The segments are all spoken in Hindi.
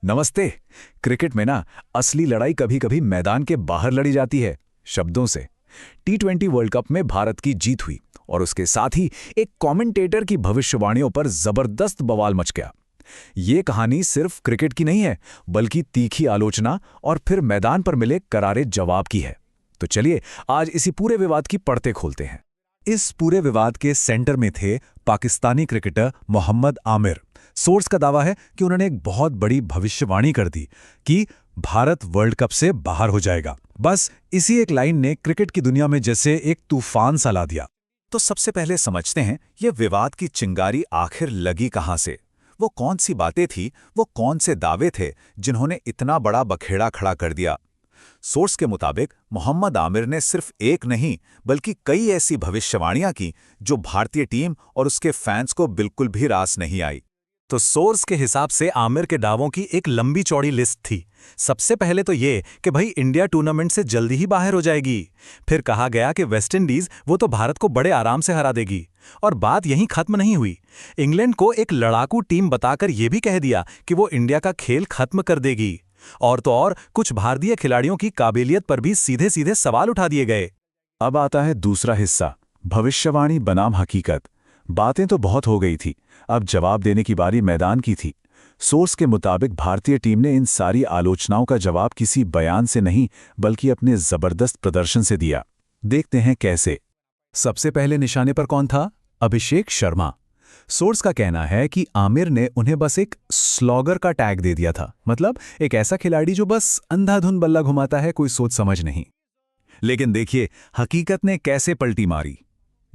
नमस्ते। क्रिकेट में ना असली लड़ाई कभी कभी मैदान के बाहर लड़ी जाती है, शब्दों से। T20 वर्ल्ड कप में भारत की जीत हुई और उसके साथ ही एक कमेंटेटर की भविष्यवाणियों पर जबरदस्त बवाल मच गया। ये कहानी सिर्फ क्रिकेट की नहीं है, बल्कि तीखी आलोचना और फिर मैदान पर मिले करारे जवाब की है। तो चलिए आज इसी पूरे विवाद की पड़ते खोलते हैं। इस पूरे विवाद के सेंटर में थे पाकिस्तानी क्रिकेटर मोहम्मद आमिर। सोर्स का दावा है कि उन्होंने एक बहुत बड़ी भविष्यवाणी कर दी कि भारत वर्ल्ड कप से बाहर हो जाएगा। बस इसी एक लाइन ने क्रिकेट की दुनिया में जैसे एक तूफान सा ला दिया। तो सबसे पहले समझते हैं ये विवाद की चिंगारी आखिर लगी कहां से। वो कौन सी बातें थी, वो कौन से दावे थे जिन्होंने इतना बड़ा बखेड़ा खड़ा कर दिया। सोर्स के मुताबिक मोहम्मद आमिर ने सिर्फ एक नहीं बल्कि कई ऐसी भविष्यवाणियां की जो भारतीय टीम और उसके फैंस को बिल्कुल भी रास नहीं आई। तो सोर्स के हिसाब से आमिर के दावों की एक लंबी चौड़ी लिस्ट थी। सबसे पहले तो ये कि भाई इंडिया टूर्नामेंट से जल्दी ही बाहर हो जाएगी। फिर कहा गया कि वेस्टइंडीज वो तो भारत को बड़े आराम से हरा देगी। और बात यहीं खत्म नहीं हुई। इंग्लैंड को एक लड़ाकू टीम बताकर यह भी कह दिया कि वो इंडिया का खेल खत्म कर देगी। और तो और कुछ भारतीय खिलाड़ियों की काबिलियत पर भी सीधे सीधे सवाल उठा दिए गए। अब आता है दूसरा हिस्सा, भविष्यवाणी बनाम हकीकत। बातें तो बहुत हो गई थी, अब जवाब देने की बारी मैदान की थी। सोर्स के मुताबिक भारतीय टीम ने इन सारी आलोचनाओं का जवाब किसी बयान से नहीं बल्कि अपने जबरदस्त प्रदर्शन से दिया। देखते हैं कैसे। सबसे पहले निशाने पर कौन था? अभिषेक शर्मा। सोर्स का कहना है कि आमिर ने उन्हें बस एक स्लॉगर का टैग दे दिया था, मतलब एक ऐसा खिलाड़ी जो बस अंधाधुन बल्ला घुमाता है, कोई सोच समझ नहीं। लेकिन देखिए हकीकत ने कैसे पलटी मारी।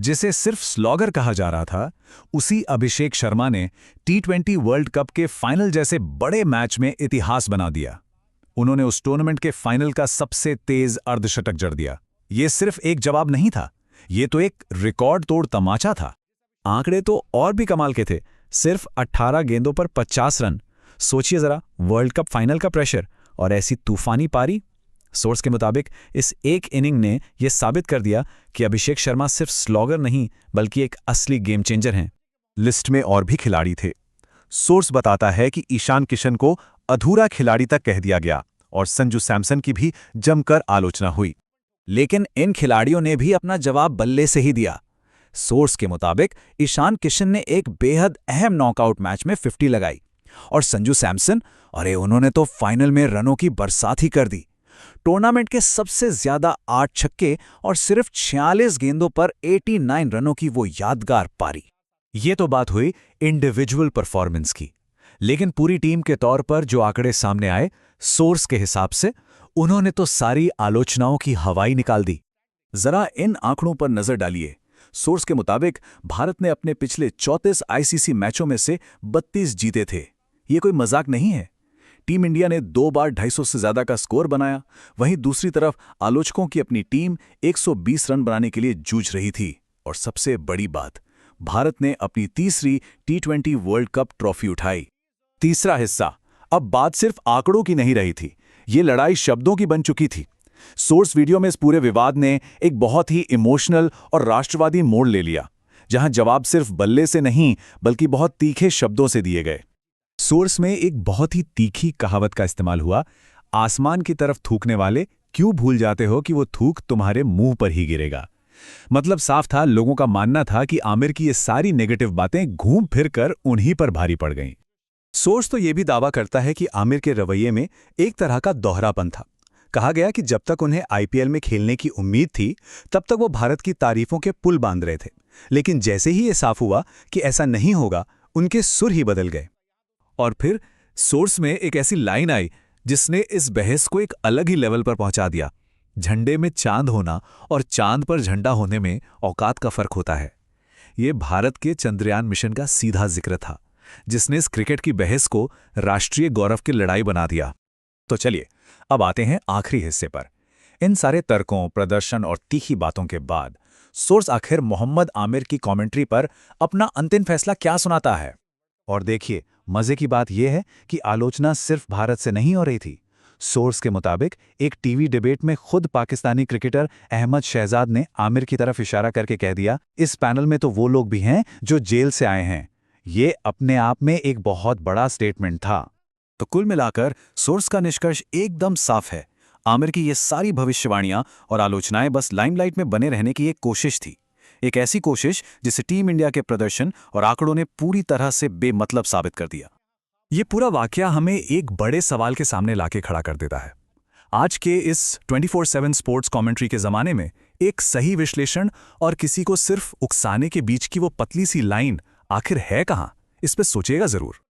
जिसे सिर्फ स्लॉगर कहा जा रहा था, उसी अभिषेक शर्मा ने T20 वर्ल्ड कप के फाइनल जैसे बड़े मैच में इतिहास बना दिया। उन्होंने उस टूर्नामेंट के फाइनल का सबसे तेज अर्धशतक जड़ दिया। यह सिर्फ एक जवाब नहीं था, यह तो एक रिकॉर्ड तोड़ तमाचा था। आंकड़े तो और भी कमाल के थे। सिर्फ 18 गेंदों पर 50 रन। सोचिए जरा, वर्ल्ड कप फाइनल का प्रेशर और ऐसी तूफानी पारी। सोर्स के मुताबिक इस एक इनिंग ने यह साबित कर दिया कि अभिषेक शर्मा सिर्फ स्लॉगर नहीं बल्कि एक असली गेम चेंजर हैं। लिस्ट में और भी खिलाड़ी थे। सोर्स बताता है कि ईशान किशन को अधूरा खिलाड़ी तक कह दिया गया और संजू सैमसन की भी जमकर आलोचना हुई। लेकिन इन खिलाड़ियों ने भी अपना जवाब बल्ले से ही दिया। सोर्स के मुताबिक ईशान किशन ने एक बेहद अहम नॉकआउट मैच में 50 लगाई और संजू सैमसन, अरे उन्होंने तो फाइनल में रनों की बरसात ही कर दी। टूर्नामेंट के सबसे ज्यादा 8 छक्के और सिर्फ 46 गेंदों पर 89 रनों की वो यादगार पारी। ये तो बात हुई इंडिविजुअल परफॉर्मेंस की। लेकिन पूरी टीम के तौर पर जो आंकड़े सामने आए, सोर्स के हिसाब से उन्होंने तो सारी आलोचनाओं की हवाई निकाल दी। जरा इन आंकड़ों पर नजर डालिए। सोर्स के मुताबिक भारत ने अपने पिछले 34 आईसीसी मैचों में से 32 जीते थे। ये कोई मजाक नहीं है। टीम इंडिया ने 2 बार 250 से ज्यादा का स्कोर बनाया। वहीं दूसरी तरफ आलोचकों की अपनी टीम 120 रन बनाने के लिए जूझ रही थी। और सबसे बड़ी बात, भारत ने अपनी तीसरी T20 वर्ल्ड कप ट्रॉफी उठाई। तीसरा हिस्सा, अब बात सिर्फ आंकड़ों की नहीं रही थी, ये लड़ाई शब्दों की बन चुकी थी। सोर्स वीडियो में इस पूरे विवाद ने एक बहुत ही इमोशनल और राष्ट्रवादी मोड़ ले लिया, जहां जवाब सिर्फ बल्ले से नहीं बल्कि बहुत तीखे शब्दों से दिए गए। सोर्स में एक बहुत ही तीखी कहावत का इस्तेमाल हुआ, आसमान की तरफ थूकने वाले क्यों भूल जाते हो कि वो थूक तुम्हारे मुंह पर ही गिरेगा। मतलब साफ था, लोगों का मानना था कि आमिर की ये सारी नेगेटिव बातें घूम फिर कर उन्हीं पर भारी पड़ गईं। सोर्स तो ये भी दावा करता है कि आमिर के रवैये में एक तरह का दोहरापन था। कहा गया कि जब तक उन्हें आईपीएल में खेलने की उम्मीद थी, तब तक वो भारत की तारीफों के पुल बांध रहे थे। लेकिन जैसे ही ये साफ हुआ कि ऐसा नहीं होगा, उनके सुर ही बदल गए। और फिर सोर्स में एक ऐसी लाइन आई जिसने इस बहस को एक अलग ही लेवल पर पहुंचा दिया। झंडे में चांद होना और चांद पर झंडा होने में औकात का फर्क होता है। ये भारत के चंद्रयान मिशन का सीधा जिक्र था, जिसने इस क्रिकेट की बहस को राष्ट्रीय गौरव की लड़ाई बना दिया। तो चलिए अब आते हैं आखिरी हिस्से पर। इन सारे तर्कों, प्रदर्शन और तीखी बातों के बाद सोर्स आखिर मोहम्मद आमिर की कमेंट्री पर अपना अंतिम फैसला क्या सुनाता है। और देखिए, मजे की बात यह है कि आलोचना सिर्फ भारत से नहीं हो रही थी। सोर्स के मुताबिक एक टीवी डिबेट में खुद पाकिस्तानी क्रिकेटर अहमद शहजाद ने आमिर की तरफ इशारा करके कह दिया, इस पैनल में तो वो लोग भी हैं जो जेल से आए हैं। ये अपने आप में एक बहुत बड़ा स्टेटमेंट था। तो कुल मिलाकर सोर्स का निष्कर्ष एकदम साफ है। आमिर की ये सारी भविष्यवाणियां और आलोचनाएं बस लाइमलाइट में बने रहने की एक कोशिश थी, एक ऐसी कोशिश जिसे टीम इंडिया के प्रदर्शन और आंकड़ों ने पूरी तरह से बेमतलब साबित कर दिया। ये पूरा वाकया हमें एक बड़े सवाल के सामने लाके खड़ा कर देता है। आज के इस 24/7 स्पोर्ट्स कमेंट्री के ज़माने में एक सही विश्लेषण और किसी को सिर्फ उकसाने के बीच की वो पतली सी लाइन आखिर है कहाँ, इस पे सोचिएगा ज़रूर।